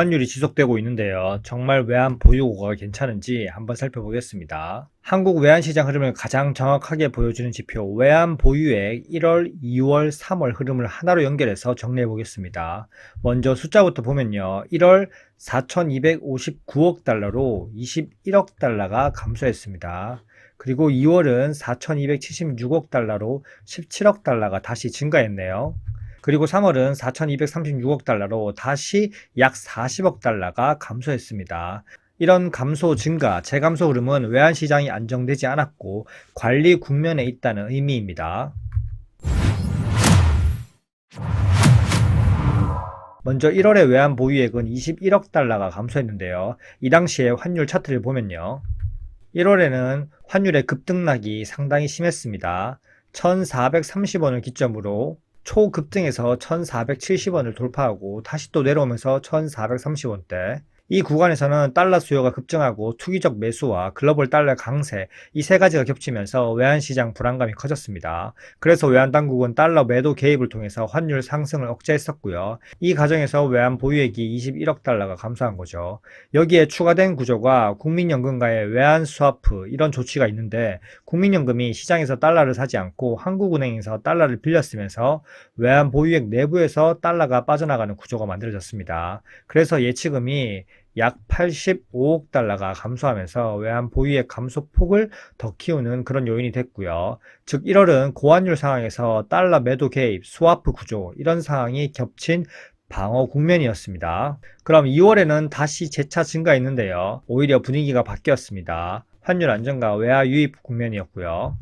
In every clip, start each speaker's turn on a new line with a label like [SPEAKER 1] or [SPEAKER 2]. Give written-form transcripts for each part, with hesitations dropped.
[SPEAKER 1] 환율이 지속되고 있는데요. 정말 외환 보유고가 괜찮은지 한번 살펴보겠습니다. 한국 외환시장 흐름을 가장 정확하게 보여주는 지표 외환 보유액 1월, 2월, 3월 흐름을 하나로 연결해서 정리해 보겠습니다. 먼저 숫자부터 보면요. 1월 4,259억 달러로 21억 달러가 감소했습니다. 그리고 2월은 4,276억 달러로 17억 달러가 다시 증가했네요. 그리고 3월은 4,236억 달러로 다시 약 40억 달러가 감소했습니다. 이런 감소 증가, 재감소 흐름은 외환시장이 안정되지 않았고 관리 국면에 있다는 의미입니다. 먼저 1월의 외환 보유액은 21억 달러가 감소했는데요. 이 당시에 환율 차트를 보면요. 1월에는 환율의 급등락이 상당히 심했습니다. 1,430원을 기점으로 초급등에서 1,470원을 돌파하고 다시 또 내려오면서 1,430원대. 이 구간에서는 달러 수요가 급증하고 투기적 매수와 글로벌 달러 강세 이 세 가지가 겹치면서 외환시장 불안감이 커졌습니다. 그래서 외환당국은 달러 매도 개입을 통해서 환율 상승을 억제했었고요. 이 과정에서 외환 보유액이 21억 달러가 감소한 거죠. 여기에 추가된 구조가 국민연금과의 외환 스와프 이런 조치가 있는데 국민연금이 시장에서 달러를 사지 않고 한국은행에서 달러를 빌렸으면서 외환 보유액 내부에서 달러가 빠져나가는 구조가 만들어졌습니다. 그래서 예치금이 약 85억 달러가 감소하면서 외환 보유액 감소폭을 더 키우는 그런 요인이 됐고요. 즉 1월은 고환율 상황에서 달러 매도 개입, 스와프 구조 이런 상황이 겹친 방어 국면이었습니다. 그럼 2월에는 다시 재차 증가했는데요. 오히려 분위기가 바뀌었습니다. 환율 안정과 외화 유입 국면이었고요.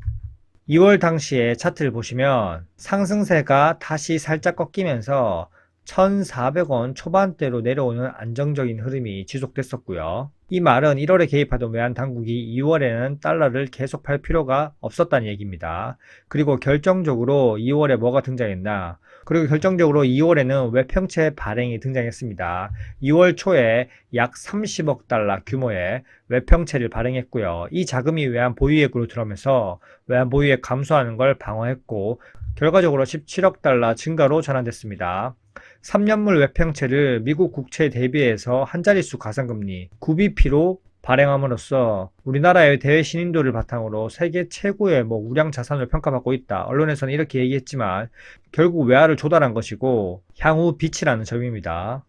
[SPEAKER 1] 2월 당시에 차트를 보시면 상승세가 다시 살짝 꺾이면서 1,400원 초반대로 내려오는 안정적인 흐름이 지속됐었고요. 이 말은 1월에 개입하던 외환당국이 2월에는 달러를 계속 팔 필요가 없었다는 얘기입니다. 그리고 결정적으로 2월에 뭐가 등장했나? 그리고 결정적으로 2월에는 외평채 발행이 등장했습니다. 2월 초에 약 30억 달러 규모의 외평채를 발행했고요. 이 자금이 외환 보유액으로 들어오면서 외환 보유액 감소하는 걸 방어했고 결과적으로 17억 달러 증가로 전환됐습니다. 3년물 외평채를 미국 국채에 대비해서 한 자릿수 가상금리 9bp로 발행함으로써 우리나라의 대외 신인도를 바탕으로 세계 최고의 우량 자산으로 평가받고 있다. 언론에서는 이렇게 얘기했지만 결국 외화를 조달한 것이고 향후 빛이라는 점입니다.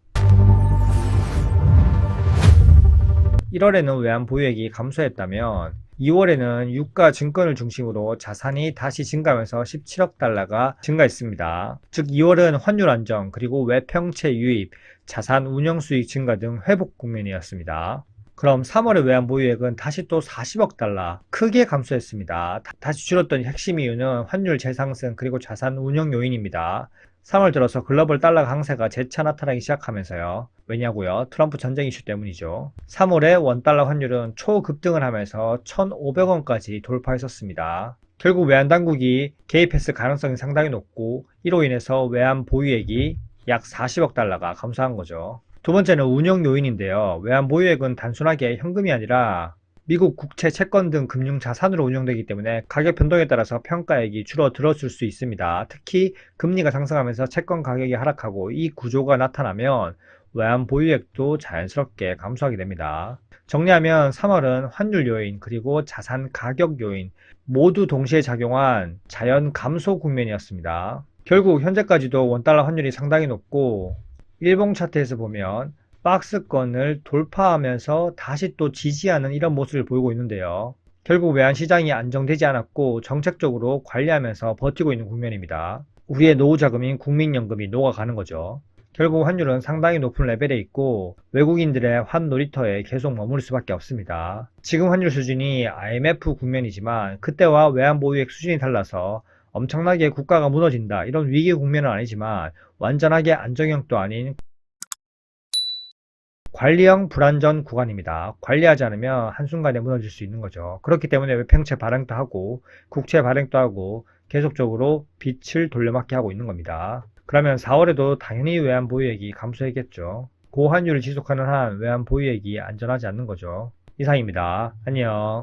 [SPEAKER 1] 1월에는 외환 보유액이 감소했다면 2월에는 유가 증권을 중심으로 자산이 다시 증가하면서 17억 달러가 증가했습니다. 즉 2월은 환율 안정 그리고 외평채 유입, 자산 운영 수익 증가 등 회복 국면이었습니다. 그럼 3월의 외환 보유액은 다시 또 40억 달러 크게 감소했습니다. 다시 줄었던 핵심 이유는 환율 재상승 그리고 자산 운영 요인입니다. 3월 들어서 글로벌 달러 강세가 재차 나타나기 시작하면서요. 왜냐고요? 트럼프 전쟁 이슈 때문이죠. 3월에 원달러 환율은 초급등을 하면서 1,500원까지 돌파했었습니다. 결국 외환당국이 개입했을 가능성이 상당히 높고 이로 인해서 외환 보유액이 약 40억 달러가 감소한 거죠. 두 번째는 운영 요인인데요. 외환 보유액은 단순하게 현금이 아니라 미국 국채, 채권 등 금융 자산으로 운영되기 때문에 가격 변동에 따라서 평가액이 줄어들었을 수 있습니다. 특히 금리가 상승하면서 채권 가격이 하락하고 이 구조가 나타나면 외환 보유액도 자연스럽게 감소하게 됩니다. 정리하면 3월은 환율 요인 그리고 자산 가격 요인 모두 동시에 작용한 자연 감소 국면이었습니다. 결국 현재까지도 원달러 환율이 상당히 높고 일봉 차트에서 보면 박스권을 돌파하면서 다시 또 지지하는 이런 모습을 보이고 있는데요. 결국 외환시장이 안정되지 않았고 정책적으로 관리하면서 버티고 있는 국면입니다. 우리의 노후 자금인 국민연금이 녹아가는 거죠. 결국 환율은 상당히 높은 레벨에 있고 외국인들의 환 놀이터에 계속 머무를 수밖에 없습니다. 지금 환율 수준이 IMF 국면이지만 그때와 외환 보유액 수준이 달라서 엄청나게 국가가 무너진다 이런 위기 국면은 아니지만 완전하게 안정형도 아닌 관리형 불안전 구간입니다. 관리하지 않으면 한순간에 무너질 수 있는 거죠. 그렇기 때문에 외평채 발행도 하고 국채 발행도 하고 계속적으로 빛을 돌려막기 하고 있는 겁니다. 그러면 4월에도 당연히 외환 보유액이 감소했겠죠. 고환율을 지속하는 한 외환 보유액이 안전하지 않는 거죠. 이상입니다. 안녕.